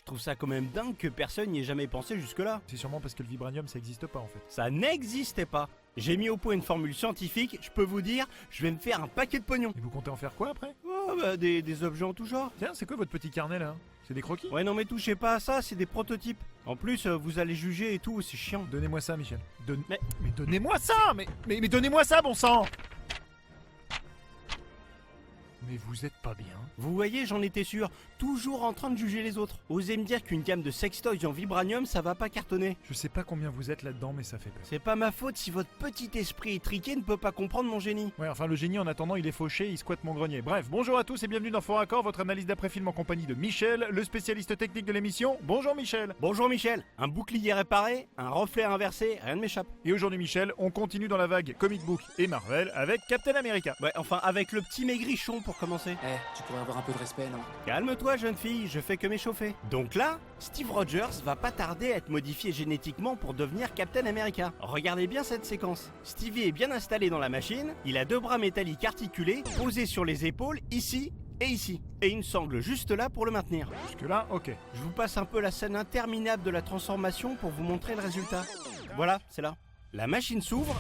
trouve ça quand même dingue que personne n'y ait jamais pensé jusque-là. C'est sûrement parce que le vibranium ça existe pas en fait. Ça n'existait pas. J'ai mis au point une formule scientifique, je peux vous dire, je vais me faire un paquet de pognon. Et vous comptez en faire quoi après? Oh bah des objets en tout genre. Tiens, c'est quoi votre petit carnet là? C'est des croquis? Ouais non mais touchez pas à ça, c'est des prototypes. En plus vous allez juger et tout, c'est chiant. Donnez-moi ça, Michel. Mais- Mais donnez-moi ça! Mais donnez-moi ça, bon sang! Mais vous êtes pas bien. Vous voyez, j'en étais sûr, toujours en train de juger les autres. Osez me dire qu'une gamme de sextoys en vibranium, ça va pas cartonner. Je sais pas combien vous êtes là-dedans, mais ça fait peur. C'est pas ma faute si votre petit esprit étriqué ne peut pas comprendre mon génie. Ouais, enfin le génie en attendant il est fauché, il squatte mon grenier. Bref, bonjour à tous et bienvenue dans Fort Accord, votre analyse d'après-film en compagnie de Michel, le spécialiste technique de l'émission. Bonjour Michel. Bonjour Michel, un bouclier réparé, un reflet inversé, rien ne m'échappe. Et aujourd'hui Michel, on continue dans la vague comic book et Marvel avec Captain America. Ouais, enfin avec le petit maigrichon pour commencer. Tu pourrais avoir un peu de respect, non? Calme-toi jeune fille, je fais que m'échauffer. Donc là, Steve Rogers va pas tarder à être modifié génétiquement pour devenir Captain America. Regardez bien cette séquence. Stevie est bien installé dans la machine, il a deux bras métalliques articulés, posés sur les épaules, ici et ici. Et une sangle juste là pour le maintenir. Jusque là, ok. Je vous passe un peu la scène interminable de la transformation pour vous montrer le résultat. Voilà, c'est là. La machine s'ouvre,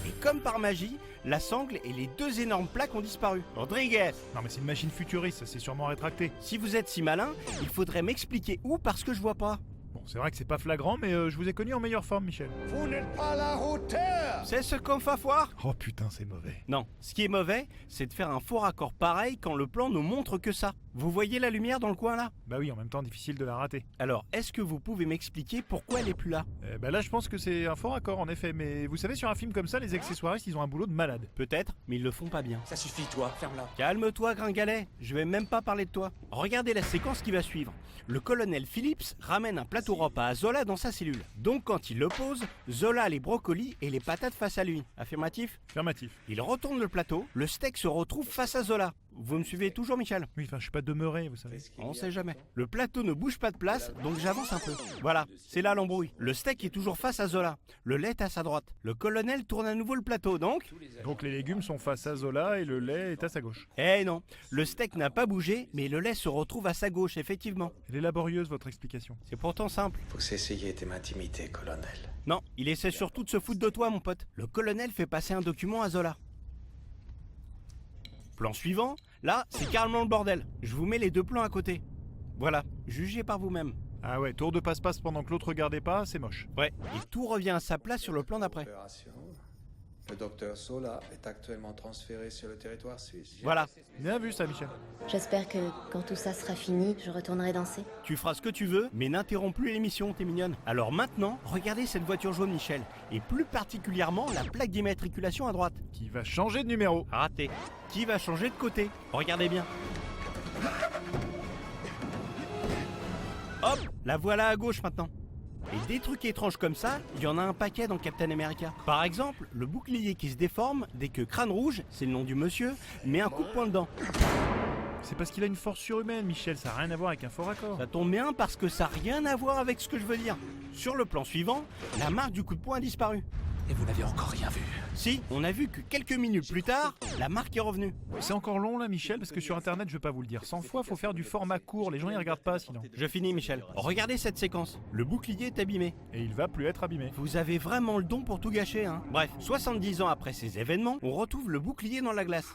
et comme par magie, la sangle et les deux énormes plaques ont disparu. Rodriguez, Non mais c'est une machine futuriste, ça c'est sûrement rétracté. si vous êtes si malin, il faudrait m'expliquer où parce que je vois pas. Bon, c'est vrai que c'est pas flagrant, mais je vous ai connu en meilleure forme, Michel. Vous n'êtes pas à la hauteur! C'est ce qu'on va voir. Oh putain, c'est mauvais. Non, ce qui est mauvais, c'est de faire un faux raccord pareil quand le plan ne montre que ça. Vous voyez la lumière dans le coin là? Bah oui, en même temps, difficile de la rater. Alors, est-ce que vous pouvez m'expliquer pourquoi elle est plus là? Bah là, je pense que c'est un fort accord en effet, mais vous savez, sur un film comme ça, les accessoiristes, ils ont un boulot de malade. Peut-être, mais ils le font pas bien. Ça suffit, toi, ferme-la. Calme-toi, Gringalet, je vais même pas parler de toi. Regardez la séquence qui va suivre. Le colonel Phillips ramène un plateau repas à Zola dans sa cellule. Donc quand il le pose, Zola a les brocolis et les patates face à lui. Affirmatif? Affirmatif. Il retourne le plateau, le steak se retrouve face à Zola. Vous me suivez toujours, Michel? Oui, enfin, je suis pas demeuré, vous savez. On sait jamais. Le plateau ne bouge pas de place, donc j'avance un peu. Voilà, c'est là l'embrouille. Le steak est toujours face à Zola. Le lait est à sa droite. Le colonel tourne à nouveau le plateau, donc... Donc les légumes sont face à Zola et le lait est à sa gauche. Eh non, le steak n'a pas bougé, mais le lait se retrouve à sa gauche, effectivement. Elle est laborieuse, votre explication. C'est pourtant simple. Vous essayez de m'intimider, colonel. Non, il essaie surtout de se foutre de toi, mon pote. Le colonel fait passer un document à Zola. Plan suivant, là, c'est carrément le bordel. Je vous mets les deux plans à côté. Voilà, jugez par vous-même. Ah ouais, tour de passe-passe pendant que l'autre regardait pas, c'est moche. Ouais, et tout revient à sa place sur le plan d'après. Opération. Le docteur Sola est actuellement transféré sur le territoire suisse. Voilà, Bien vu ça, Michel. J'espère que quand tout ça sera fini, je retournerai danser. tu feras ce que tu veux, mais n'interromps plus l'émission, t'es mignonne. Alors maintenant, regardez cette voiture jaune, Michel. Et plus particulièrement la plaque d'immatriculation à droite. Qui va changer de numéro. Raté. Qui va changer de côté? Regardez bien. Hop, la voilà à gauche maintenant. Et des trucs étranges comme ça, il y en a un paquet dans Captain America. Par exemple, le bouclier qui se déforme dès que Crâne Rouge, c'est le nom du monsieur, met un coup de poing dedans. C'est parce qu'il a une force surhumaine, Michel, ça n'a rien à voir avec un fort accord. Ça tombe bien parce que ça n'a rien à voir avec ce que je veux dire. Sur le plan suivant, la marque du coup de poing a disparu. Et vous n'avez encore rien vu. Si, on a vu que quelques minutes plus tard, la marque est revenue. C'est encore long là, Michel, parce que sur internet, je vais pas vous le dire 100 fois, faut faire du format court, les gens ils regardent pas sinon. Je finis, Michel. Regardez cette séquence. Le bouclier est abîmé. Et il va plus être abîmé. Vous avez vraiment le don pour tout gâcher, hein. Bref, 70 ans après ces événements, on retrouve le bouclier dans la glace.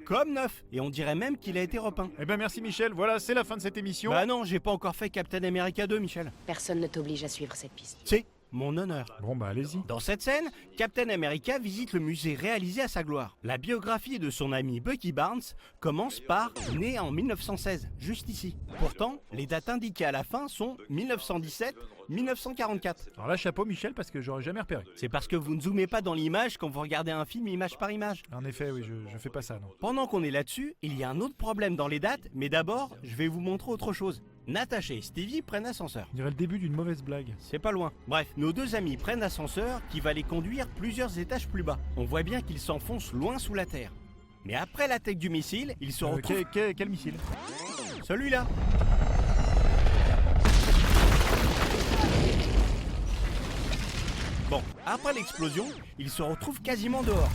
Comme neuf. Et on dirait même qu'il a été repeint. Eh ben merci Michel, voilà, c'est la fin de cette émission. Bah non, j'ai pas encore fait Captain America 2, Michel. Personne ne t'oblige à suivre cette piste. C'est mon honneur. Bon bah allez-y. Dans cette scène, Captain America visite le musée réalisé à sa gloire. La biographie de son ami Bucky Barnes commence par « né en 1916 », juste ici. Pourtant, les dates indiquées à la fin sont 1917-1944. Alors là, chapeau Michel, parce que j'aurais jamais repéré. C'est parce que vous ne zoomez pas dans l'image quand vous regardez un film image par image. En effet, oui, je fais pas ça, non. Pendant qu'on est là-dessus, il y a un autre problème dans les dates, mais d'abord, je vais vous montrer autre chose. Natasha et Stevie prennent l'ascenseur. On dirait le début d'une mauvaise blague. C'est pas loin. Bref, nos deux amis prennent l'ascenseur qui va les conduire plusieurs étages plus bas. On voit bien qu'ils s'enfoncent loin sous la terre. Mais après l'attaque du missile, ils se retrouvent... Quel missile? Celui-là. Bon, après l'explosion, ils se retrouvent quasiment dehors.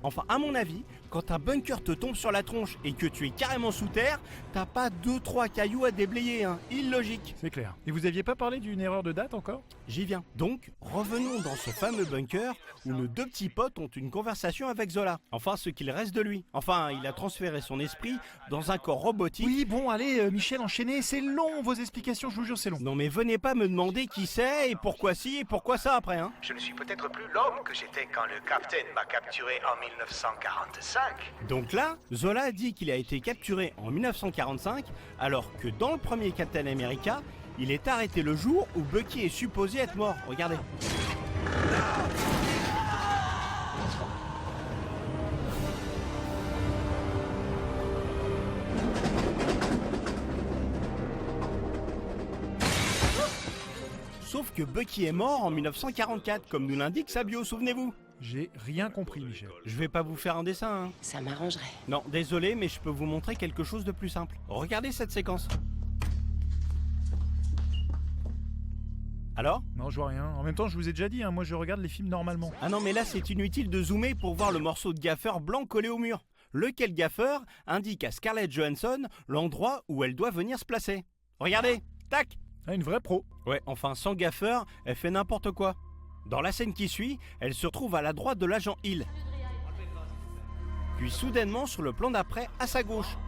Enfin, à mon avis, quand un bunker te tombe sur la tronche et que tu es carrément sous terre, t'as pas 2-3 cailloux à déblayer, hein. Illogique. C'est clair. Et vous aviez pas parlé d'une erreur de date encore? J'y viens. Donc, revenons dans ce fameux bunker où nos deux petits potes ont une conversation avec Zola. Enfin, ce qu'il reste de lui. Enfin, il a transféré son esprit dans un corps robotique. Oui, bon, allez, Michel, enchaînez. C'est long, vos explications, je vous jure, c'est long. Non mais venez pas me demander qui c'est et pourquoi ci et pourquoi ça après, hein. Je ne suis peut-être plus l'homme que j'étais quand le capitaine m'a capturé en 1945. Donc là, Zola dit qu'il a été capturé en 1945, alors que dans le premier Captain America, il est arrêté le jour où Bucky est supposé être mort. Regardez. Sauf que Bucky est mort en 1944, comme nous l'indique sa bio, souvenez-vous. J'ai rien compris, Michel. Je vais pas vous faire un dessin, hein. Ça m'arrangerait. Non, désolé, mais je peux vous montrer quelque chose de plus simple. Regardez cette séquence. Alors ? Non, je vois rien. En même temps, je vous ai déjà dit, hein, moi je regarde les films normalement. Ah non, mais là c'est inutile de zoomer pour voir le morceau de gaffeur blanc collé au mur. Lequel gaffeur indique à Scarlett Johansson l'endroit où elle doit venir se placer. Regardez, tac. Ah, une vraie pro. Ouais, enfin sans gaffeur, elle fait n'importe quoi. Dans la scène qui suit, elle se retrouve à la droite de l'agent Hill. Puis soudainement sur le plan d'après, à sa gauche.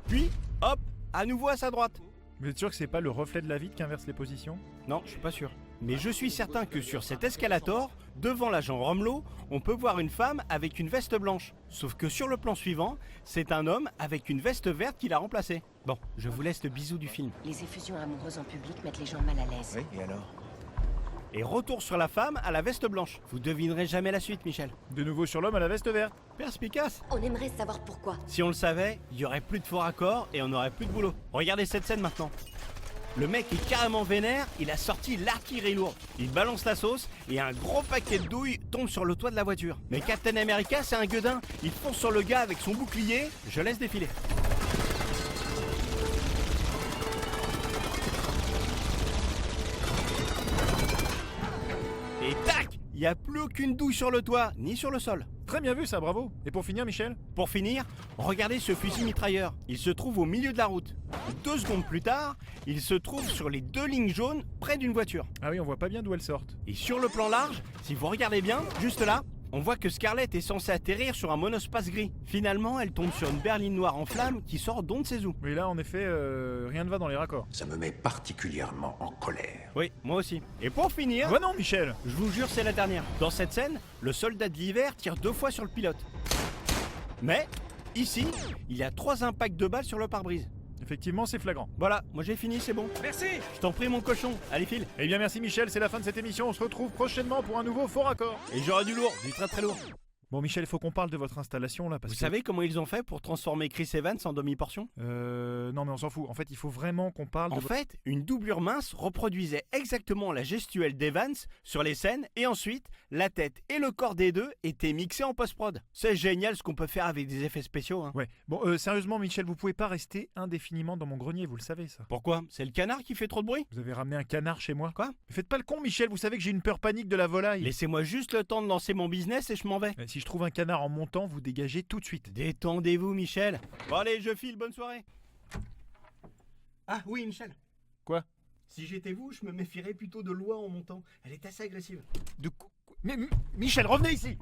Puis, hop, à nouveau à sa droite. Vous êtes sûr que c'est pas le reflet de la vitre qui inverse les positions? Non, je suis pas sûr. Mais je suis certain que sur cet escalator, devant l'agent Romelo, on peut voir une femme avec une veste blanche. Sauf que sur le plan suivant, c'est un homme avec une veste verte qui l'a remplacé. Bon, je vous laisse le bisou du film. Les effusions amoureuses en public mettent les gens mal à l'aise. Oui, et alors? Et retour sur la femme à la veste blanche. Vous devinerez jamais la suite, Michel. De nouveau sur l'homme à la veste verte. Perspicace. On aimerait savoir pourquoi. Si on le savait, il y aurait plus de faux raccords et on n'aurait plus de boulot. Regardez cette scène maintenant. Le mec est carrément vénère, il a sorti l'artillerie lourde. Il balance la sauce et un gros paquet de douilles tombe sur le toit de la voiture. Mais Captain America, c'est un gueudin. Il fonce sur le gars avec son bouclier. Je laisse défiler. Et tac! Il n'y a plus aucune douille sur le toit, ni sur le sol. Très bien vu ça, bravo. Et pour finir, Michel? Pour finir, regardez ce fusil mitrailleur. Il se trouve au milieu de la route. 2 secondes plus tard, il se trouve sur les 2 lignes jaunes près d'une voiture. Ah oui, on voit pas bien d'où elles sortent. Et sur le plan large, si vous regardez bien, juste là, on voit que Scarlett est censée atterrir sur un monospace gris. Finalement, elle tombe sur une berline noire en flammes qui sort d'on ne sait où. Mais là, en effet, rien ne va dans les raccords. Ça me met particulièrement en colère. Oui, moi aussi. Et pour finir, Ah non, Michel! je vous jure, c'est la dernière. Dans cette scène, le soldat de l'hiver tire 2 fois sur le pilote. Mais, ici, il y a 3 impacts de balles sur le pare-brise. Effectivement, c'est flagrant. Voilà, moi j'ai fini, c'est bon. Merci. Je t'en prie mon cochon, allez file. Eh bien, merci Michel, c'est la fin de cette émission. On se retrouve prochainement pour un nouveau faux raccord. Et j'aurai du lourd, du très très lourd. Bon, Michel, il faut qu'on parle de votre installation là parce Vous que. savez comment ils ont fait pour transformer Chris Evans en demi-portion? Non, mais on s'en fout. En fait, il faut vraiment qu'on parle En de. fait, une doublure mince reproduisait exactement la gestuelle d'Evans sur les scènes et ensuite, la tête et le corps des deux étaient mixés en post-prod. C'est génial ce qu'on peut faire avec des effets spéciaux, hein. Ouais. Bon, sérieusement, Michel, vous pouvez pas rester indéfiniment dans mon grenier, vous le savez ça. Pourquoi? C'est le canard qui fait trop de bruit? Vous avez ramené un canard chez moi. Quoi? Mais faites pas le con, Michel, vous savez que j'ai une peur panique de la volaille. Laissez-moi juste le temps de lancer mon business et je m'en vais. Si je trouve un canard en montant, vous dégagez tout de suite. Détendez-vous, Michel. Bon allez, je file, bonne soirée. Ah oui, Michel. Quoi? Si j'étais vous, je me méfierais plutôt de Loi en montant. Elle est assez agressive. Mais Michel, revenez ici!